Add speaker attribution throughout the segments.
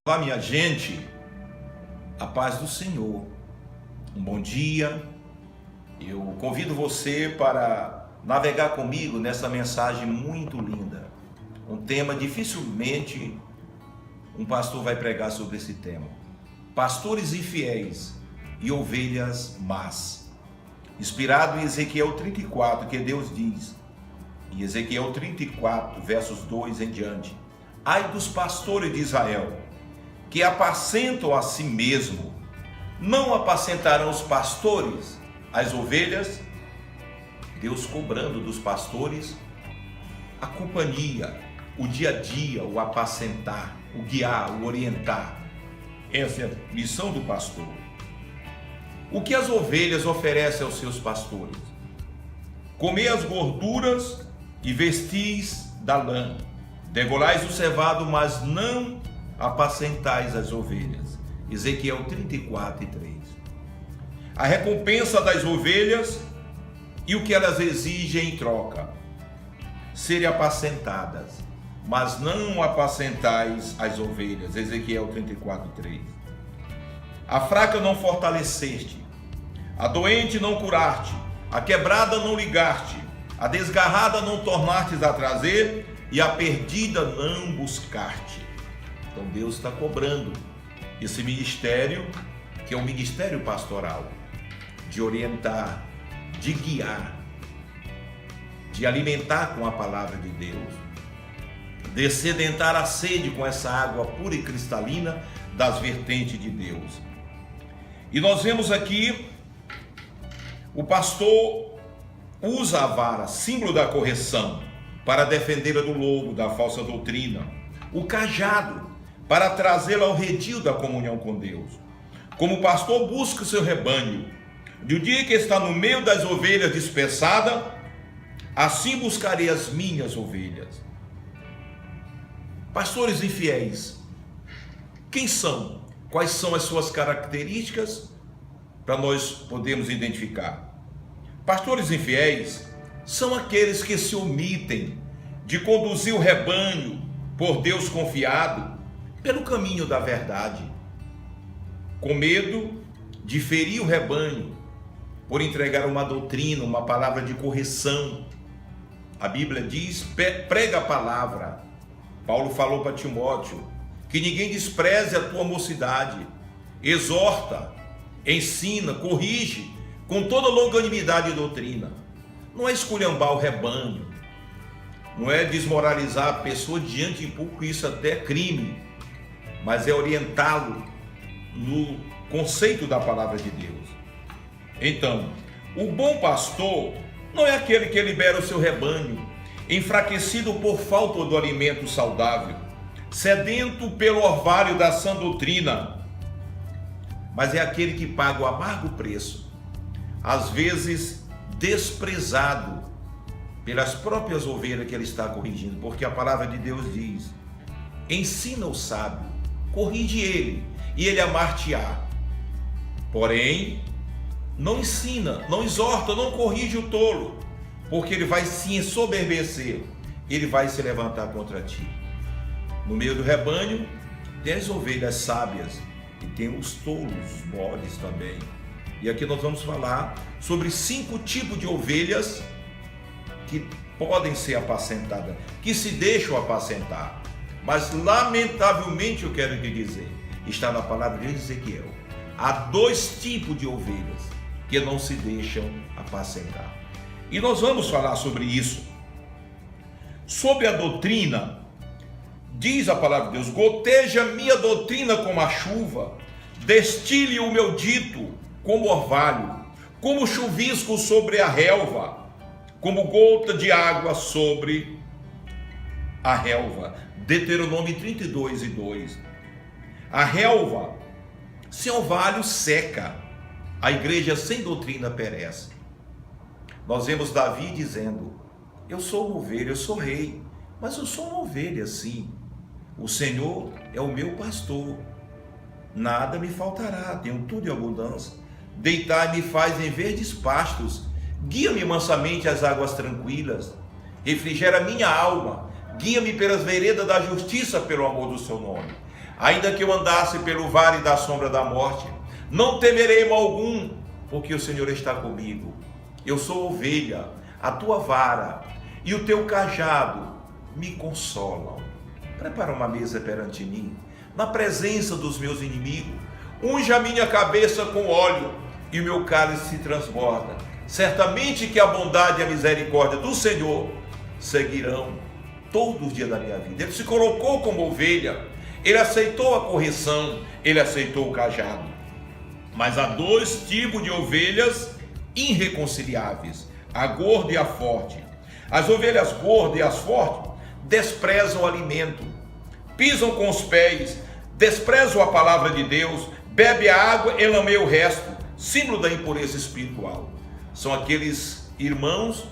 Speaker 1: Olá, minha gente, a paz do Senhor, um bom dia. Eu convido você para navegar comigo nessa mensagem muito linda, um tema dificilmente um pastor vai pregar sobre esse tema: pastores infiéis e ovelhas más. Inspirado em Ezequiel 34, que Deus diz, em Ezequiel 34, versos 2 em diante: ai dos pastores de Israel, que apacentam a si mesmo, não apacentarão os pastores as ovelhas? Deus cobrando dos pastores a companhia, o dia a dia, o apacentar, o guiar, o orientar. Essa é a missão do pastor. O que as ovelhas oferecem aos seus pastores? Comer as gorduras e vestis da lã, degolais o cevado, mas não apacentais as ovelhas. Ezequiel 34 e 3. A recompensa das ovelhas e o que elas exigem em troca: serem apacentadas, mas não apacentais as ovelhas. Ezequiel 34 e 3. A fraca não fortaleceste, a doente não curaste, a quebrada não ligaste, a desgarrada não tornastes a trazer, e a perdida não buscaste. Então Deus está cobrando esse ministério, que é um ministério pastoral, de orientar, de guiar, de alimentar com a palavra de Deus, de sedentar a sede com essa água pura e cristalina das vertentes de Deus. E nós vemos aqui, o pastor usa a vara, símbolo da correção, para defendê-la do lobo, da falsa doutrina, o cajado, para trazê-la ao redil da comunhão com Deus. Como o pastor busca o seu rebanho, do dia que está no meio das ovelhas dispersada, assim buscarei as minhas ovelhas. Pastores infiéis, quem são? Quais são as suas características para nós podermos identificar? Pastores infiéis são aqueles que se omitem de conduzir o rebanho por Deus confiado pelo caminho da verdade, com medo de ferir o rebanho por entregar uma doutrina, uma palavra de correção. A Bíblia diz: prega a palavra. Paulo falou para Timóteo que ninguém despreze a tua mocidade, exorta, ensina, corrige com toda longanimidade e doutrina. Não é esculhambar o rebanho, não é desmoralizar a pessoa diante de público, isso até é crime, mas é orientá-lo no conceito da palavra de Deus. Então, o bom pastor não é aquele que libera o seu rebanho, enfraquecido por falta do alimento saudável, sedento pelo orvalho da sã doutrina, mas é aquele que paga o amargo preço, às vezes desprezado pelas próprias ovelhas que ele está corrigindo, porque a palavra de Deus diz: ensina o sábio, corrige ele, e ele amar-te-á. Porém, não ensina, não exorta, não corrige o tolo, porque ele vai se ensoberbecer, ele vai se levantar contra ti. No meio do rebanho tem as ovelhas sábias e tem os tolos, os moles também. E aqui nós vamos falar sobre 5 tipos de ovelhas que podem ser apacentadas, que se deixam apacentar. Mas lamentavelmente eu quero te dizer, está na palavra de Ezequiel, há 2 tipos de ovelhas que não se deixam apacentar. E nós vamos falar sobre isso. Sobre a doutrina, diz a palavra de Deus: goteja minha doutrina como a chuva, destile o meu dito como orvalho, como chuvisco sobre a relva, como gota de água sobre a relva. Deuteronômio 32 e 2. A relva sem orvalho seca, a igreja sem doutrina perece. Nós vemos Davi dizendo: eu sou uma ovelha, eu sou rei, mas eu sou uma ovelha sim. O Senhor é o meu pastor, nada me faltará, tenho tudo em abundância. Deitar-me faz em verdes pastos, guia-me mansamente às águas tranquilas, refrigera minha alma, guia-me pelas veredas da justiça pelo amor do seu nome. Ainda que eu andasse pelo vale da sombra da morte, não temerei mal algum, porque o Senhor está comigo. Eu sou ovelha, a tua vara e o teu cajado me consolam. Prepara uma mesa perante mim, na presença dos meus inimigos. Unge a minha cabeça com óleo e o meu cálice se transborda. Certamente que a bondade e a misericórdia do Senhor seguirão todos os dias da minha vida. Ele se colocou como ovelha, ele aceitou a correção, ele aceitou o cajado. Mas há dois tipos de ovelhas irreconciliáveis: a gorda e a forte. As ovelhas gordas e as fortes desprezam o alimento, pisam com os pés, desprezam a palavra de Deus, bebe a água e lameia o resto, símbolo da impureza espiritual. São aqueles irmãos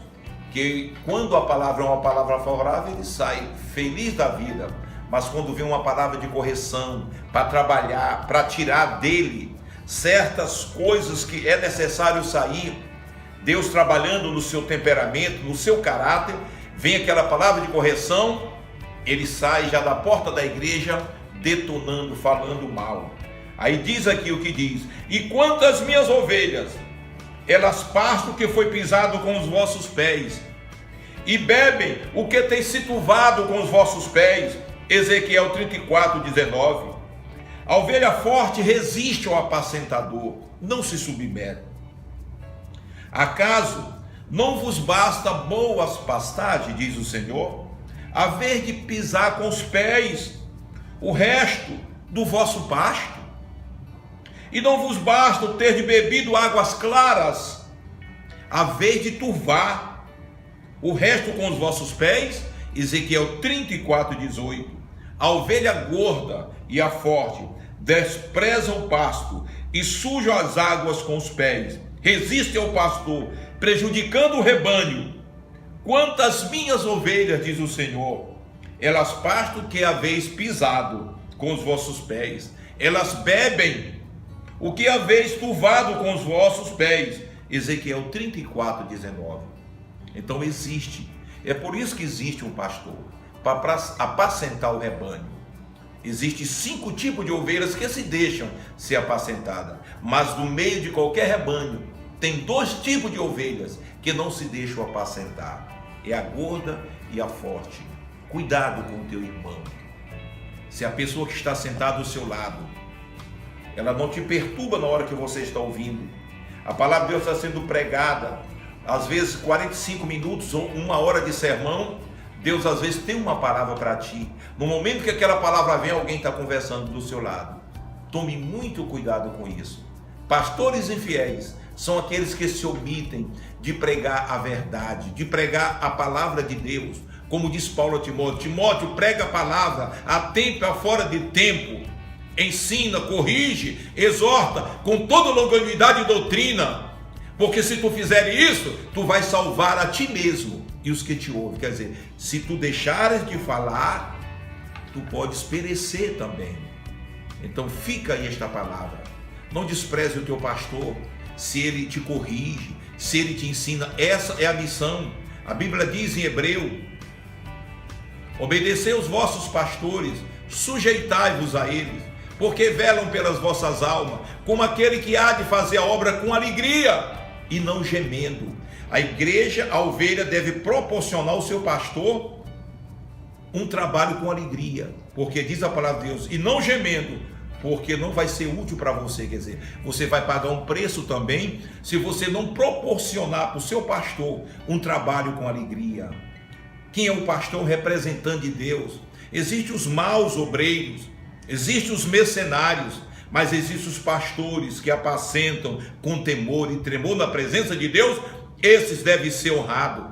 Speaker 1: que, quando a palavra é uma palavra favorável, ele sai feliz da vida, mas quando vem uma palavra de correção, para trabalhar, para tirar dele certas coisas que é necessário sair, Deus trabalhando no seu temperamento, no seu caráter, vem aquela palavra de correção, ele sai já da porta da igreja detonando, falando mal. Aí diz aqui o que diz: e quanto às minhas ovelhas, elas pastam o que foi pisado com os vossos pés, e bebem o que tem se turvado com os vossos pés. Ezequiel 34:19. A ovelha forte resiste ao apacentador, não se submete. Acaso não vos basta boas pastagens, diz o Senhor, a vez de pisar com os pés o resto do vosso pasto? E não vos basta ter de bebido águas claras, a vez de turvar o resto com os vossos pés? Ezequiel 34:18. A ovelha gorda e a forte desprezam o pasto e sujam as águas com os pés, resistem ao pastor, prejudicando o rebanho. Quantas minhas ovelhas, diz o Senhor, elas pastam que haveis pisado com os vossos pés, elas bebem o que haveis turvado com os vossos pés. Ezequiel 34:19. Então existe, é por isso que existe um pastor, para apacentar o rebanho. Existem 5 tipos de ovelhas que se deixam ser apacentadas, mas no meio de qualquer rebanho tem 2 tipos de ovelhas que não se deixam apacentar: é a gorda e a forte. Cuidado com o teu irmão. Se a pessoa que está sentada ao seu lado, ela não te perturba na hora que você está ouvindo, a palavra de Deus está sendo pregada, às vezes 45 minutos ou 1 hora de sermão, Deus às vezes tem uma palavra para ti. No momento que aquela palavra vem, alguém está conversando do seu lado. Tome muito cuidado com isso. Pastores infiéis são aqueles que se omitem de pregar a verdade, de pregar a palavra de Deus. Como diz Paulo a Timóteo: Timóteo, prega a palavra a tempo e a fora de tempo. Ensina, corrige, exorta com toda longanimidade e doutrina. Porque se tu fizer isso, tu vais salvar a ti mesmo e os que te ouvem. Quer dizer, se tu deixares de falar, tu podes perecer também. Então fica aí esta palavra. Não despreze o teu pastor, se ele te corrige, se ele te ensina. Essa é a missão. A Bíblia diz em Hebreu: obedecei os vossos pastores, sujeitai-vos a eles, porque velam pelas vossas almas, como aquele que há de fazer a obra com alegria e não gemendo. A igreja, a ovelha, deve proporcionar ao seu pastor um trabalho com alegria, porque diz a palavra de Deus, e não gemendo, porque não vai ser útil para você. Quer dizer, você vai pagar um preço também se você não proporcionar para o seu pastor um trabalho com alegria. Quem é o pastor? Um representante de Deus. Existem os maus obreiros, existem os mercenários, mas existem os pastores que apacentam com temor e tremor na presença de Deus. Esses devem ser honrados.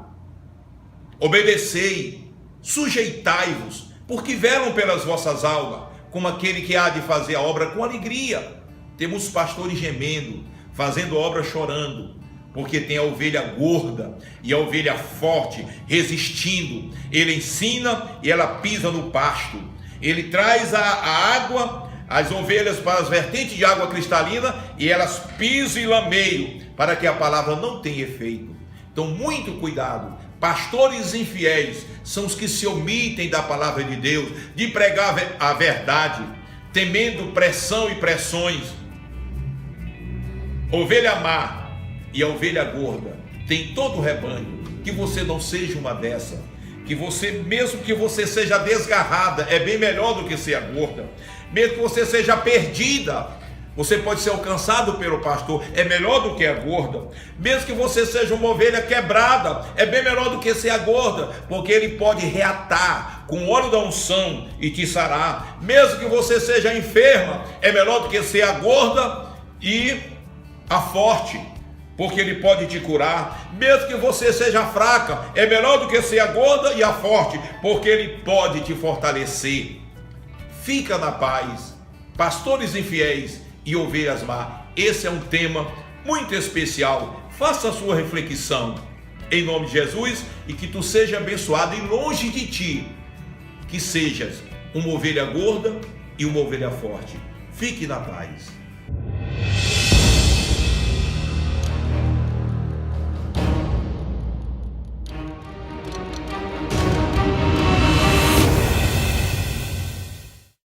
Speaker 1: Obedecei, sujeitai-vos, porque velam pelas vossas almas, como aquele que há de fazer a obra com alegria. Temos pastores gemendo, fazendo obra chorando, porque tem a ovelha gorda e a ovelha forte resistindo. Ele ensina e ela pisa no pasto. Ele traz a água, as ovelhas para as vertentes de água cristalina, e elas pisam e lameiam, para que a palavra não tenha efeito. Então muito cuidado. Pastores infiéis são os que se omitem da palavra de Deus, de pregar a verdade, temendo pressão e pressões. Ovelha má e a ovelha gorda tem todo o rebanho. Que você não seja uma dessa. Que você, mesmo que você seja desgarrada, é bem melhor do que ser a gorda. Mesmo que você seja perdida, você pode ser alcançado pelo pastor, é melhor do que a gorda. Mesmo que você seja uma ovelha quebrada, é bem melhor do que ser a gorda, porque ele pode reatar com o óleo da unção e te sarar. Mesmo que você seja enferma, é melhor do que ser a gorda e a forte, porque ele pode te curar. Mesmo que você seja fraca, é melhor do que ser a gorda e a forte, porque ele pode te fortalecer. Fica na paz, pastores infiéis e ovelhas más. Esse é um tema muito especial. Faça a sua reflexão em nome de Jesus, e que tu seja abençoado, e longe de ti que sejas uma ovelha gorda e uma ovelha forte. Fique na paz.